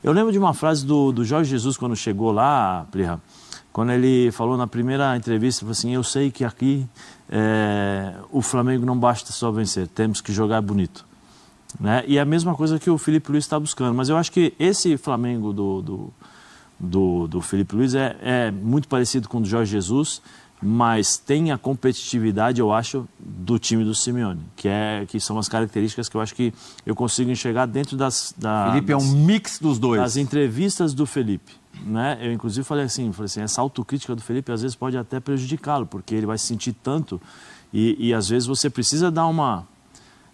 Eu lembro de uma frase do Jorge Jesus quando chegou lá, Plirra, quando ele falou na primeira entrevista, falou assim, eu sei que aqui o Flamengo não basta só vencer, temos que jogar bonito. Né? E é a mesma coisa que o Felipe Luiz está buscando. Mas eu acho que esse Flamengo do Felipe Luiz é muito parecido com o do Jorge Jesus, mas tem a competitividade, eu acho, do time do Simeone, que são as características que eu acho que eu consigo enxergar dentro Felipe é um mix dos dois. Das entrevistas do Felipe. Né? Eu, inclusive, falei assim, essa autocrítica do Felipe, às vezes, pode até prejudicá-lo, porque ele vai se sentir tanto e às vezes, você precisa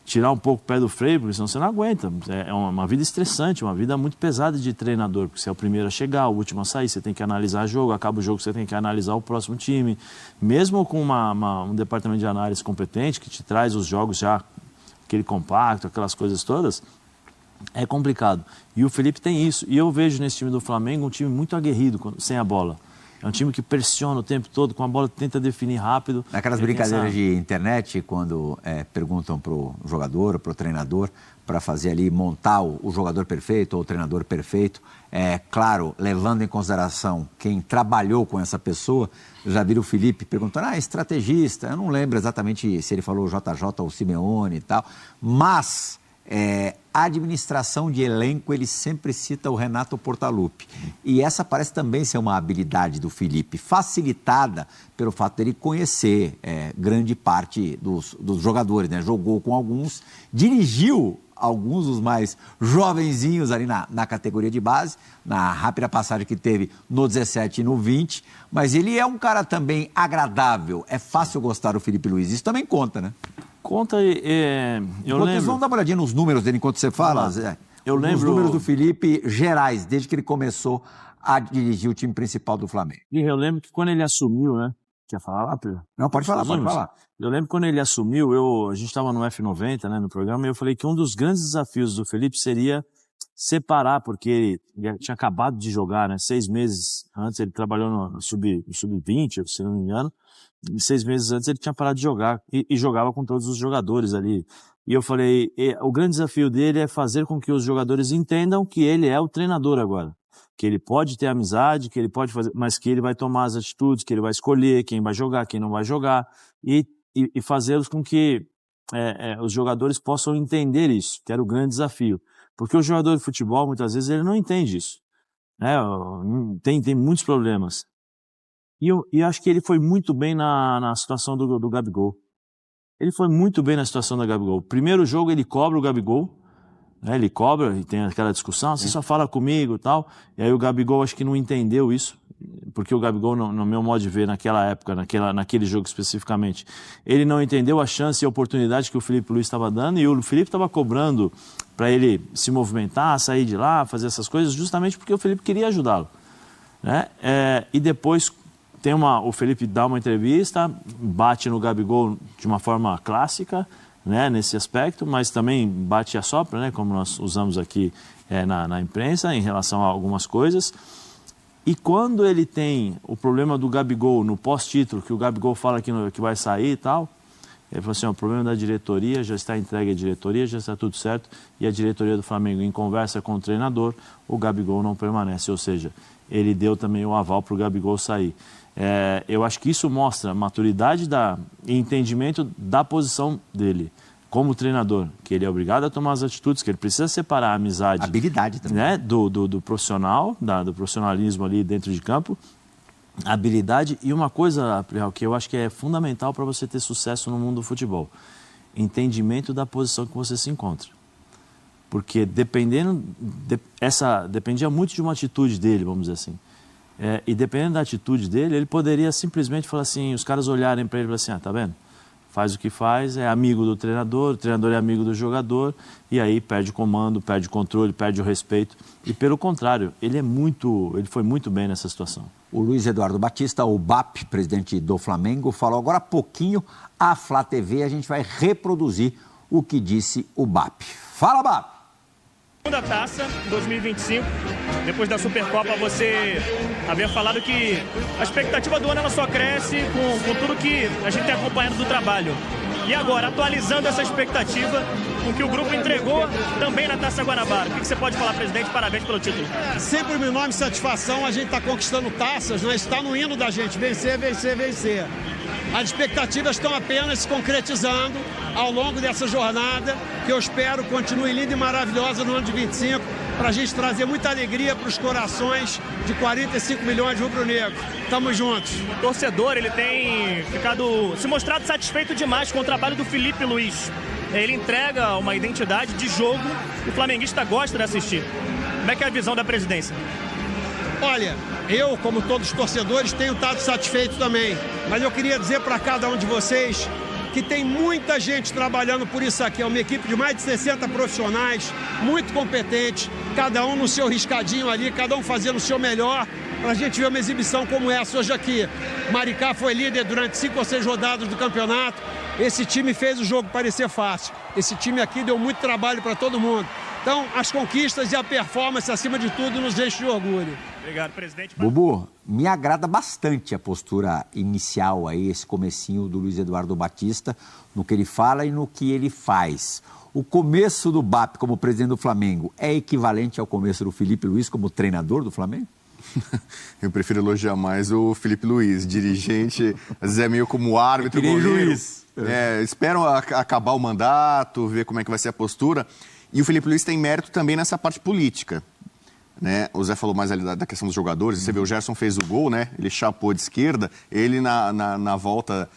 tirar um pouco o pé do freio, porque senão você não aguenta. É uma vida estressante, uma vida muito pesada de treinador, porque você é o primeiro a chegar, o último a sair, você tem que analisar o jogo, acaba o jogo, você tem que analisar o próximo time. Mesmo com um departamento de análise competente, que te traz os jogos já, aquele compacto, aquelas coisas todas, é complicado. E o Felipe tem isso. E eu vejo nesse time do Flamengo um time muito aguerrido sem a bola. É um time que pressiona o tempo todo, com a bola tenta definir rápido. Naquelas brincadeiras de internet, quando perguntam para o jogador, para o treinador, para fazer ali, montar o jogador perfeito ou o treinador perfeito, claro, levando em consideração quem trabalhou com essa pessoa, já viram o Felipe perguntando, estrategista, eu não lembro exatamente se ele falou JJ ou Simeone e tal, mas... a administração de elenco, ele sempre cita o Renato Portaluppi. E essa parece também ser uma habilidade do Felipe, facilitada pelo fato dele conhecer grande parte dos jogadores, né? Jogou com alguns, dirigiu alguns dos mais jovenzinhos ali na categoria de base, na rápida passagem que teve no 17 e no 20, mas ele é um cara também agradável, é fácil gostar do Felipe Luiz, isso também conta, né? Conta eu lembro... Vamos dar uma olhadinha nos números dele enquanto você fala, Zé. Eu lembro... Os números do Felipe gerais, desde que ele começou a dirigir o time principal do Flamengo. Eu lembro que quando ele assumiu, né? Quer falar lá, Pedro? Não, pode falar. Eu lembro que quando ele assumiu, a gente estava no F90, né, no programa, e eu falei que um dos grandes desafios do Felipe seria separar, porque ele tinha acabado de jogar, né? 6 meses antes, ele trabalhou no Sub-20, se não me engano. 6 meses antes ele tinha parado de jogar e jogava com todos os jogadores ali. E eu falei, o grande desafio dele é fazer com que os jogadores entendam que ele é o treinador agora. Que ele pode ter amizade, que ele pode fazer, mas que ele vai tomar as atitudes, que ele vai escolher quem vai jogar, quem não vai jogar, e fazê-los com que os jogadores possam entender isso, que era o grande desafio. Porque o jogador de futebol, muitas vezes, ele não entende isso. Né? Tem muitos problemas. E acho que ele foi muito bem na situação do Gabigol. Ele foi muito bem na situação do Gabigol. Primeiro jogo ele cobra o Gabigol, né? Ele cobra e tem aquela discussão, você só fala comigo e tal. E aí o Gabigol acho que não entendeu isso, porque o Gabigol, no meu modo de ver, naquela época, naquele jogo especificamente, ele não entendeu a chance e a oportunidade que o Felipe Luiz estava dando, e o Felipe estava cobrando para ele se movimentar, sair de lá, fazer essas coisas, justamente porque o Felipe queria ajudá-lo. Né? E depois... o Felipe dá uma entrevista, bate no Gabigol de uma forma clássica, né, nesse aspecto, mas também bate e assopra, né, como nós usamos aqui na imprensa, em relação a algumas coisas. E quando ele tem o problema do Gabigol no pós-título, que o Gabigol fala que vai sair e tal, ele falou assim, o problema da diretoria, já está entregue à diretoria, já está tudo certo, e a diretoria do Flamengo, em conversa com o treinador, o Gabigol não permanece, ou seja, ele deu também o aval para o Gabigol sair. Eu acho que isso mostra maturidade e entendimento da posição dele como treinador, que ele é obrigado a tomar as atitudes, que ele precisa separar a amizade, habilidade também, né, do profissional, do profissionalismo ali dentro de campo, habilidade e uma coisa, que eu acho que é fundamental para você ter sucesso no mundo do futebol, entendimento da posição que você se encontra. Porque dependia muito de uma atitude dele, vamos dizer assim. E dependendo da atitude dele, ele poderia simplesmente falar assim, os caras olharem para ele e falar assim, tá vendo? Faz o que faz, é amigo do treinador, o treinador é amigo do jogador, e aí perde o comando, perde o controle, perde o respeito. E pelo contrário, ele foi muito bem nessa situação. O Luiz Eduardo Batista, o BAP, presidente do Flamengo, falou agora há pouquinho à Flá TV, a gente vai reproduzir o que disse o BAP. Fala, BAP! Segunda taça, 2025, depois da Supercopa você havia falado que a expectativa do ano ela só cresce com tudo que a gente tem acompanhando do trabalho. E agora, atualizando essa expectativa com que o grupo entregou também na Taça Guanabara. O que você pode falar, presidente? Parabéns pelo título. Sempre uma enorme satisfação, a gente está conquistando taças, né? Está no hino da gente, vencer, vencer, vencer. As expectativas estão apenas se concretizando ao longo dessa jornada, que eu espero continue linda e maravilhosa no ano de 25, para a gente trazer muita alegria para os corações de 45 milhões de rubro-negros. Tamo juntos. O torcedor, ele tem se mostrado satisfeito demais com o trabalho do Felipe Luiz. Ele entrega uma identidade de jogo que o flamenguista gosta de assistir. Como é que é a visão da presidência? Olha, eu, como todos os torcedores, tenho estado satisfeito também. Mas eu queria dizer para cada um de vocês que tem muita gente trabalhando por isso aqui. É uma equipe de mais de 60 profissionais, muito competentes, cada um no seu riscadinho ali, cada um fazendo o seu melhor, para a gente ver uma exibição como essa hoje aqui. Maricá foi líder durante 5 ou 6 rodadas do campeonato. Esse time fez o jogo parecer fácil. Esse time aqui deu muito trabalho para todo mundo. Então, as conquistas e a performance, acima de tudo, nos enche de orgulho. Obrigado, presidente. Bubu, me agrada bastante a postura inicial aí, esse comecinho do Luiz Eduardo Batista, no que ele fala e no que ele faz. O começo do BAP como presidente do Flamengo é equivalente ao começo do Felipe Luiz como treinador do Flamengo? Eu prefiro elogiar mais o Felipe Luiz, dirigente, às vezes é meio como árbitro, goleiro. Esperam acabar o mandato, ver como é que vai ser a postura. E o Felipe Luiz tem mérito também nessa parte política, né? O Zé falou mais ali da questão dos jogadores. Você vê, o Gerson fez o gol, né? Ele chapou de esquerda. Ele, na volta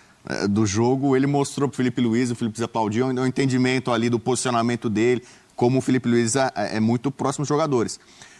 do jogo, ele mostrou para o Felipe Luiz, o Felipe Luiz aplaudiu, o entendimento ali do posicionamento dele, como o Felipe Luiz é muito próximo dos jogadores.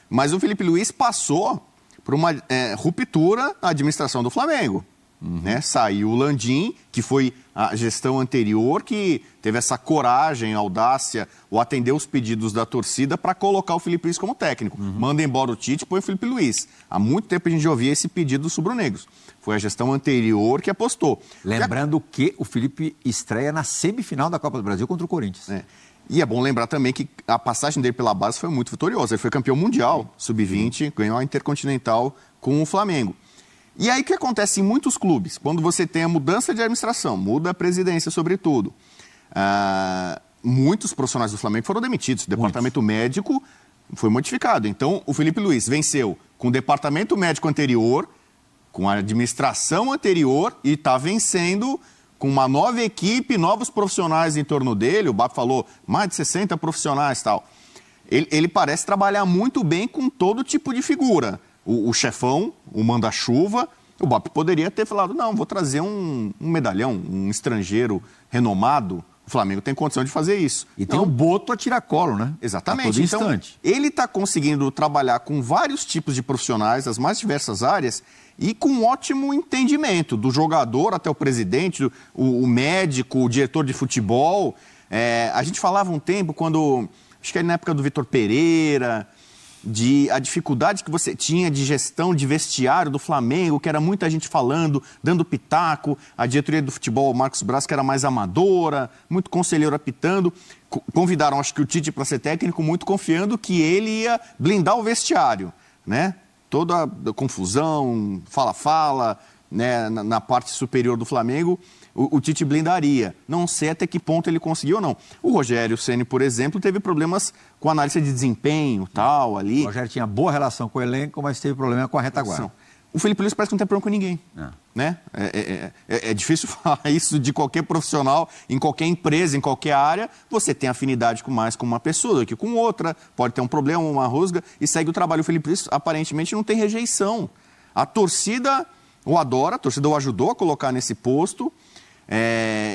Mas o Felipe Luiz passou por uma ruptura na administração do Flamengo. Né? Saiu o Landim, que foi a gestão anterior, que teve essa coragem, audácia, ou atender os pedidos da torcida para colocar o Felipe Luiz como técnico. Manda embora o Tite, põe o Felipe Luiz. Há muito tempo a gente já ouvia esse pedido dos rubro-negros. Foi a gestão anterior que apostou. Lembrando que o Felipe estreia na semifinal da Copa do Brasil contra o Corinthians. E é bom lembrar também que a passagem dele pela base foi muito vitoriosa. Ele foi campeão mundial, sub-20, ganhou a Intercontinental com o Flamengo. E aí o que acontece em muitos clubes? Quando você tem a mudança de administração, muda a presidência sobretudo, muitos profissionais do Flamengo foram demitidos. O departamento médico foi modificado. Então o Felipe Luiz venceu com o departamento médico anterior, com a administração anterior, e está vencendo com uma nova equipe, novos profissionais em torno dele. O BAP falou mais de 60 profissionais e tal. Ele parece trabalhar muito bem com todo tipo de figura. O chefão, o manda-chuva, o BAP poderia ter falado, não, vou trazer um medalhão, um estrangeiro renomado. O Flamengo tem condição de fazer isso. E tem o Boto a tiracolo, né? Exatamente. A todo instante. Então, ele está conseguindo trabalhar com vários tipos de profissionais, das mais diversas áreas, e com um ótimo entendimento do jogador até o presidente, o médico, o diretor de futebol. A gente falava um tempo, acho que era na época do Vitor Pereira, a dificuldade que você tinha de gestão de vestiário do Flamengo, que era muita gente falando, dando pitaco, a diretoria do futebol, o Marcos Braz, que era mais amadora, muito conselheiro apitando. Convidaram, acho que o Tite para ser técnico, muito confiando que ele ia blindar o vestiário, né? Toda a confusão, fala-fala, né, na parte superior do Flamengo, o Tite blindaria. Não sei até que ponto ele conseguiu ou não. O Rogério Ceni, por exemplo, teve problemas com análise de desempenho, tal, ali. O Rogério tinha boa relação com o elenco, mas teve problema com a retaguarda. O Felipe Luiz parece que não tem problema com ninguém. Né? É difícil falar isso de qualquer profissional, em qualquer empresa, em qualquer área. Você tem afinidade mais com uma pessoa do que com outra, pode ter um problema, uma rusga, e segue o trabalho. O Felipe Luiz, aparentemente, não tem rejeição. A torcida o adora, a torcida o ajudou a colocar nesse posto.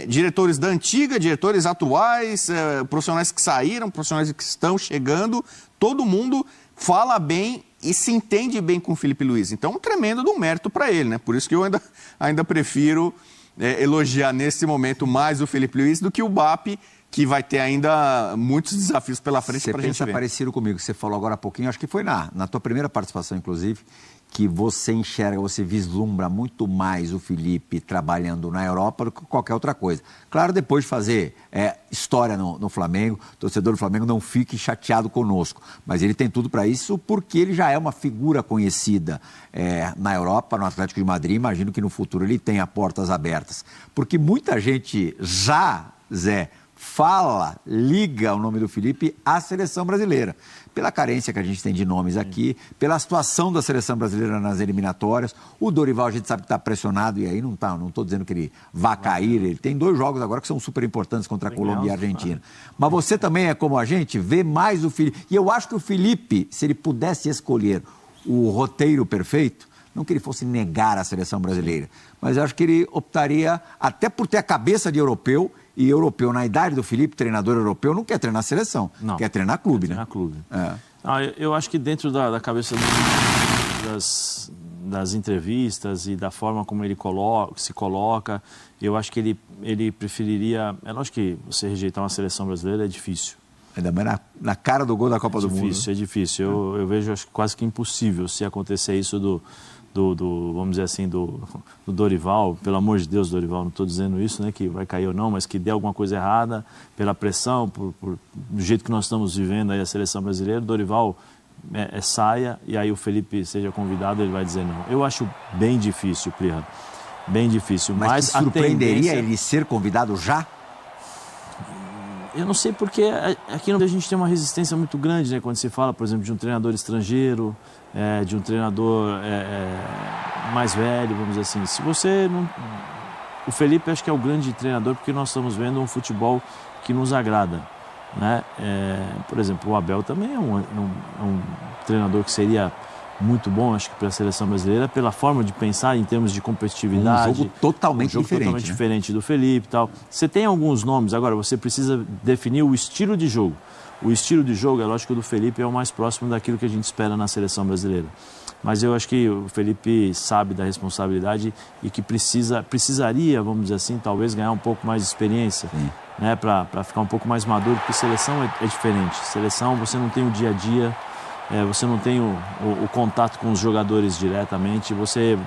Diretores da antiga, diretores atuais, profissionais que saíram, profissionais que estão chegando, todo mundo fala bem e se entende bem com o Felipe Luiz. Então, um tremendo de um mérito para ele, né? Por isso que eu ainda prefiro elogiar nesse momento mais o Felipe Luiz do que o BAP, que vai ter ainda muitos desafios pela frente para a gente ver. Você pensa parecido comigo, você falou agora há pouquinho, acho que foi na tua primeira participação, inclusive, que você enxerga, você vislumbra muito mais o Felipe trabalhando na Europa do que qualquer outra coisa. Claro, depois de fazer história no Flamengo, o torcedor do Flamengo não fique chateado conosco, mas ele tem tudo para isso porque ele já é uma figura conhecida na Europa, no Atlético de Madrid. Imagino que no futuro ele tenha portas abertas, porque muita gente já, Zé, liga o nome do Felipe à seleção brasileira. Pela carência que a gente tem de nomes aqui, pela situação da seleção brasileira nas eliminatórias. O Dorival, a gente sabe que está pressionado, e aí não estou dizendo que ele vá cair. Ele tem 2 jogos agora que são super importantes contra a Colômbia e a Argentina. Mas você também é como a gente, vê mais o Felipe. E eu acho que o Felipe, se ele pudesse escolher o roteiro perfeito, não que ele fosse negar a seleção brasileira, mas eu acho que ele optaria, até por ter a cabeça de europeu, e europeu, na idade do Felipe, treinador europeu, não quer treinar seleção, quer treinar clube, né? Treinar clube. Eu acho que dentro da cabeça das entrevistas e da forma como ele se coloca, eu acho que ele preferiria... É lógico que você rejeitar uma seleção brasileira é difícil. Ainda mais na cara do gol da Copa do Mundo. É difícil. Eu vejo acho, quase que impossível se acontecer isso vamos dizer assim, do Dorival. Pelo amor de Deus, Dorival, não estou dizendo isso, né, que vai cair ou não, mas que dê alguma coisa errada pela pressão, do jeito que nós estamos vivendo aí a seleção brasileira, Dorival saia e aí o Felipe seja convidado, ele vai dizer não. Eu acho bem difícil, Plihal, bem difícil. Mas te surpreenderia ele ser convidado já? Eu não sei porque aqui a gente tem uma resistência muito grande, né, quando se fala, por exemplo, de um treinador estrangeiro, de um treinador mais velho, vamos dizer assim. Se você não... O Felipe acho que é o grande treinador porque nós estamos vendo um futebol que nos agrada, né? Por exemplo, o Abel também é um treinador que seria muito bom, acho que para a seleção brasileira, pela forma de pensar em termos de competitividade. Um jogo totalmente diferente do Felipe e tal. Você tem alguns nomes, agora você precisa definir o estilo de jogo. O estilo de jogo, é lógico que o do Felipe é o mais próximo daquilo que a gente espera na seleção brasileira. Mas eu acho que o Felipe sabe da responsabilidade e que precisaria, vamos dizer assim, talvez ganhar um pouco mais de experiência, né, para ficar um pouco mais maduro, porque seleção é diferente. Seleção, você não tem o dia a dia, você não tem o contato com os jogadores diretamente,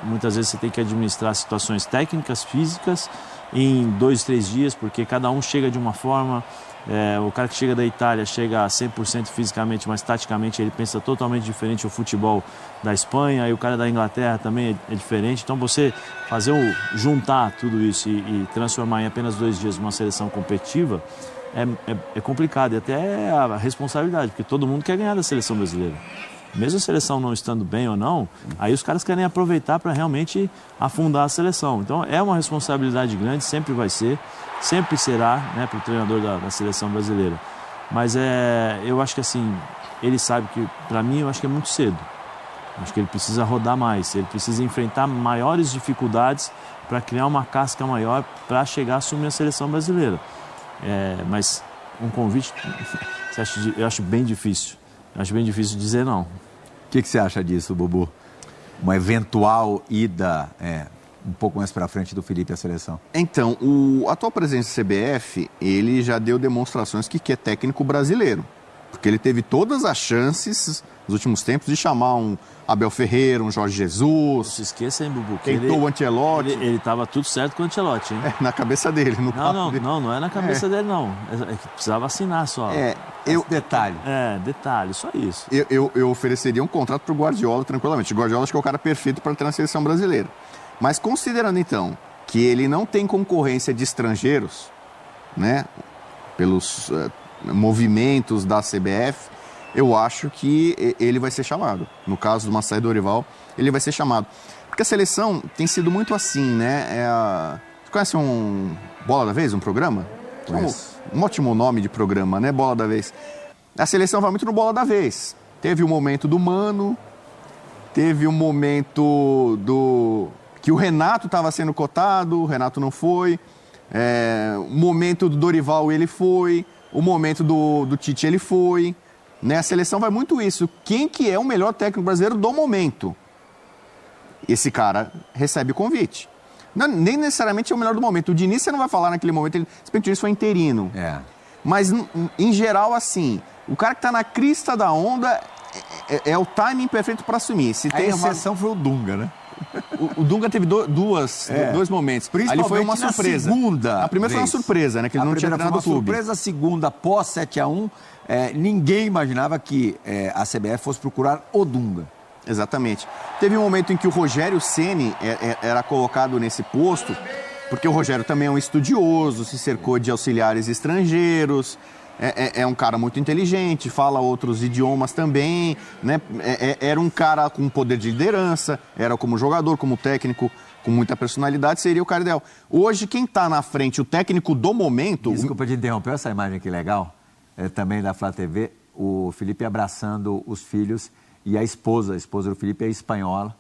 muitas vezes você tem que administrar situações técnicas, físicas, em 2, 3 dias, porque cada um chega de uma forma. O cara que chega da Itália chega a 100% fisicamente, mas taticamente ele pensa totalmente diferente o futebol da Espanha, e o cara da Inglaterra também é diferente. Então você juntar tudo isso e transformar em apenas 2 dias uma seleção competitiva é complicado, e até a responsabilidade, porque todo mundo quer ganhar da seleção brasileira. Mesmo a seleção não estando bem ou não, aí os caras querem aproveitar para realmente afundar a seleção. Então é uma responsabilidade grande, sempre vai ser, sempre será, né, para o treinador da seleção brasileira. Mas eu acho que assim, ele sabe que, para mim, eu acho que é muito cedo. Acho que ele precisa rodar mais, ele precisa enfrentar maiores dificuldades para criar uma casca maior para chegar a assumir a seleção brasileira. Mas um convite, eu acho bem difícil. Acho bem difícil dizer não. O que você acha disso, Bubu? Uma eventual ida um pouco mais para frente do Felipe à seleção? Então, o atual presidente da CBF, ele já deu demonstrações que é técnico brasileiro. Porque ele teve todas as chances nos últimos tempos de chamar um Abel Ferreira, um Jorge Jesus. Não se esqueça, hein, Bubu? Tentou o Ancelotti. Ele estava tudo certo com o Ancelotti, hein? Na cabeça dele. Não é na cabeça dele, não. É que precisava assinar só. Detalhe. Detalhe, só isso. Eu ofereceria um contrato para o Guardiola tranquilamente. O Guardiola acho que é o cara perfeito para treinar a seleção brasileira. Mas considerando, então, que ele não tem concorrência de estrangeiros, né, pelos movimentos da CBF, eu acho que ele vai ser chamado. No caso do Massaí Dorival, ele vai ser chamado. Porque a seleção tem sido muito assim, né? Você conhece um Bola da Vez, um programa? Um ótimo nome de programa, né? Bola da Vez. A seleção vai muito no Bola da Vez. Teve o momento do Mano, teve o momento que o Renato estava sendo cotado, o Renato não foi. O momento do Dorival, ele foi. O momento do Tite, ele foi. Né? A seleção vai muito isso. Quem que é o melhor técnico brasileiro do momento? Esse cara recebe o convite. Não, nem necessariamente é o melhor do momento. O Diniz você não vai falar naquele momento, se bem que o Diniz foi interino. Mas, em geral, assim, o cara que está na crista da onda é o timing perfeito para assumir. Se a exceção foi o Dunga, né? O Dunga teve dois momentos. Ali foi uma surpresa. A primeira foi uma surpresa, né? Que ele não tinha treinado o clube. Surpresa, a segunda, pós 7-1, ninguém imaginava que a CBF fosse procurar o Dunga. Exatamente. Teve um momento em que o Rogério Ceni era colocado nesse posto, porque o Rogério também é um estudioso, se cercou de auxiliares estrangeiros, é um cara muito inteligente, fala outros idiomas também, né? Era um cara com poder de liderança, era como jogador, como técnico, com muita personalidade, seria o cara ideal. Hoje, quem está na frente, o técnico do momento... Desculpa te interromper, essa imagem aqui legal, também da Flá TV, o Felipe abraçando os filhos e a esposa do Felipe é espanhola,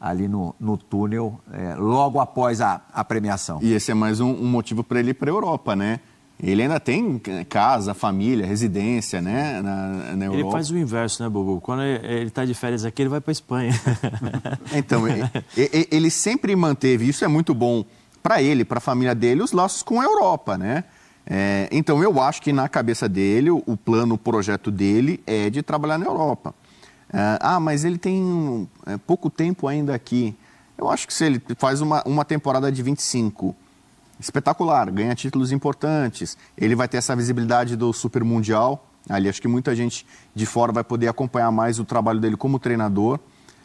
ali no túnel, logo após a premiação. E esse é mais um motivo para ele ir para a Europa, né? Ele ainda tem casa, família, residência, né, na Europa. Ele faz o inverso, né, Bobo? Quando ele está de férias aqui, ele vai para a Espanha. Então, ele sempre manteve, isso é muito bom para ele, para a família dele, os laços com a Europa, né? Então, eu acho que na cabeça dele, o plano, o projeto dele é de trabalhar na Europa. Mas ele tem pouco tempo ainda aqui. Eu acho que se ele faz uma temporada de 25... espetacular, ganha títulos importantes, ele vai ter essa visibilidade do Super Mundial, ali acho que muita gente de fora vai poder acompanhar mais o trabalho dele como treinador,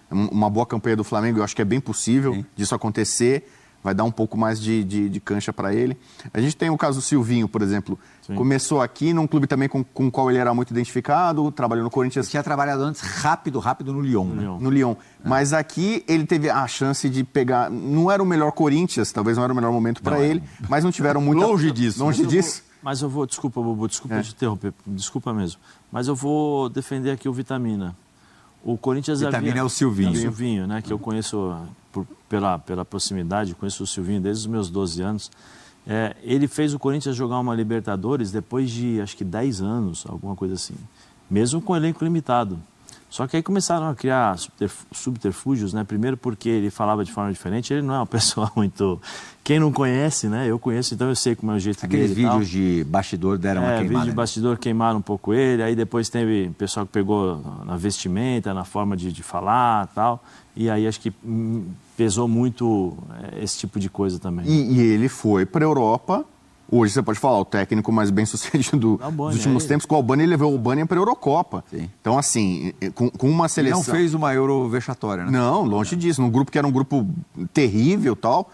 uma boa campanha do Flamengo, eu acho que é bem possível disso acontecer, vai dar um pouco mais de cancha para ele. A gente tem o caso do Silvinho, por exemplo, começou aqui num clube também com o qual ele era muito identificado, trabalhou no Corinthians. Ele tinha trabalhado antes rápido no Lyon. No Lyon. Mas aqui ele teve a chance de pegar, não era o melhor Corinthians, talvez não era o melhor momento para ele, mas não tiveram muita... Longe disso. Mas eu vou, desculpa, Bobo, desculpa te interromper, desculpa mesmo, mas eu vou defender aqui o Vitamina. O Corinthians Vitamina é o Silvinho. O Silvinho, né, que eu conheço pela proximidade, conheço o Silvinho desde os meus 12 anos. Ele fez o Corinthians jogar uma Libertadores depois de, acho que 10 anos, alguma coisa assim. Mesmo com elenco limitado. Só que aí começaram a criar subterfúgios, né? Primeiro porque ele falava de forma diferente, ele não é uma pessoa muito... Quem não conhece, né? Eu conheço, então eu sei como é o jeito dele. Aqueles vídeos de bastidor deram uma queimada. Vídeos de bastidor queimaram um pouco ele, aí depois teve pessoal que pegou na vestimenta, na forma de falar e tal, e aí acho que pesou muito esse tipo de coisa também. E ele foi para a Europa... Hoje você pode falar, o técnico mais bem sucedido dos últimos tempos, com o Albani, ele levou o Albani para a Eurocopa. Sim. Então, assim, com uma seleção... Ele não fez uma Euro vexatória, né? Não, longe disso. Num grupo que era um grupo terrível e tal,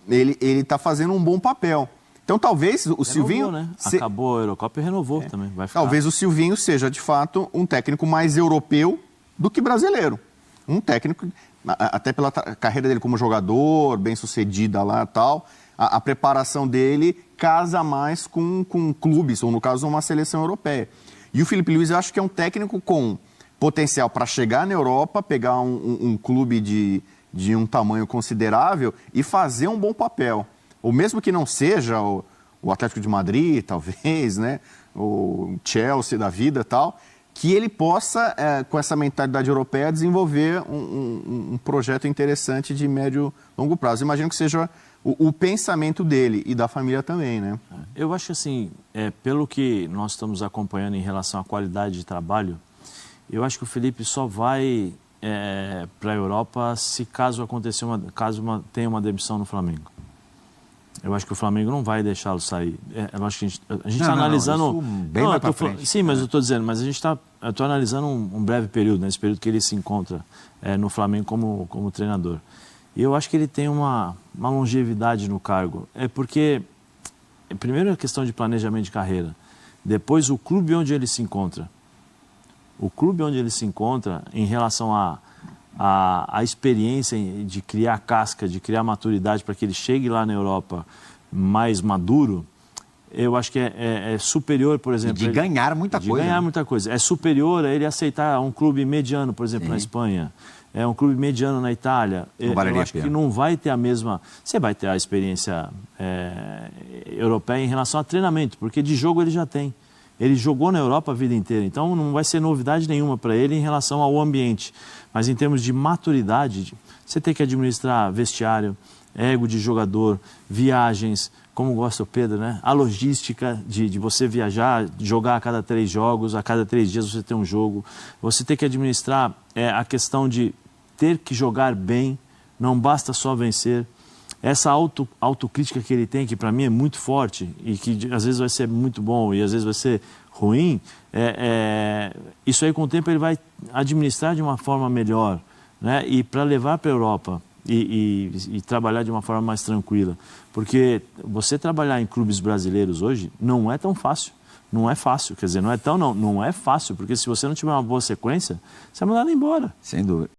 ele está fazendo um bom papel. Então, talvez o Silvinho... Né? Acabou a Eurocopa e renovou também. Vai ficar. Talvez o Silvinho seja, de fato, um técnico mais europeu do que brasileiro. Um técnico, até pela carreira dele como jogador, bem sucedida lá e tal... A preparação dele casa mais com clubes, ou no caso, uma seleção europeia. E o Felipe Luiz, eu acho que é um técnico com potencial para chegar na Europa, pegar um clube de um tamanho considerável e fazer um bom papel. Ou mesmo que não seja o Atlético de Madrid, talvez, né? O Chelsea da vida e tal, que ele possa, com essa mentalidade europeia, desenvolver um projeto interessante de médio e longo prazo. Imagino que seja... O pensamento dele e da família também, né? Eu acho assim, pelo que nós estamos acompanhando em relação à qualidade de trabalho, eu acho que o Felipe só vai para a Europa se caso tenha uma demissão no Flamengo. Eu acho que o Flamengo não vai deixá-lo sair. Eu acho que a gente está analisando... bem mais para frente. Sim, mas eu estou dizendo, mas eu estou analisando um breve período, né, esse período que ele se encontra no Flamengo como treinador. E eu acho que ele tem uma longevidade no cargo. Porque, primeiro, é questão de planejamento de carreira. Depois, o clube onde ele se encontra. O clube onde ele se encontra, em relação à experiência de criar casca, de criar maturidade para que ele chegue lá na Europa mais maduro, eu acho que é superior, por exemplo... De ganhar muita coisa. De ganhar muita coisa. É superior a ele aceitar um clube mediano, por exemplo, na Espanha. É um clube mediano na Itália. Eu acho que não vai ter a mesma... Você vai ter a experiência europeia em relação a treinamento, porque de jogo ele já tem. Ele jogou na Europa a vida inteira, então não vai ser novidade nenhuma para ele em relação ao ambiente. Mas em termos de maturidade, você tem que administrar vestiário, ego de jogador, viagens, como gosta o Pedro, né? A logística de você viajar, jogar a cada 3 jogos, a cada 3 dias você tem um jogo. Você tem que administrar a questão de ter que jogar bem, não basta só vencer. Essa autocrítica que ele tem, que para mim é muito forte e que às vezes vai ser muito bom e às vezes vai ser ruim, isso aí com o tempo ele vai administrar de uma forma melhor, né? E para levar para a Europa e trabalhar de uma forma mais tranquila. Porque você trabalhar em clubes brasileiros hoje não é tão fácil. Não é fácil, quer dizer, não é fácil, porque se você não tiver uma boa sequência, você é mandado embora. Sem dúvida.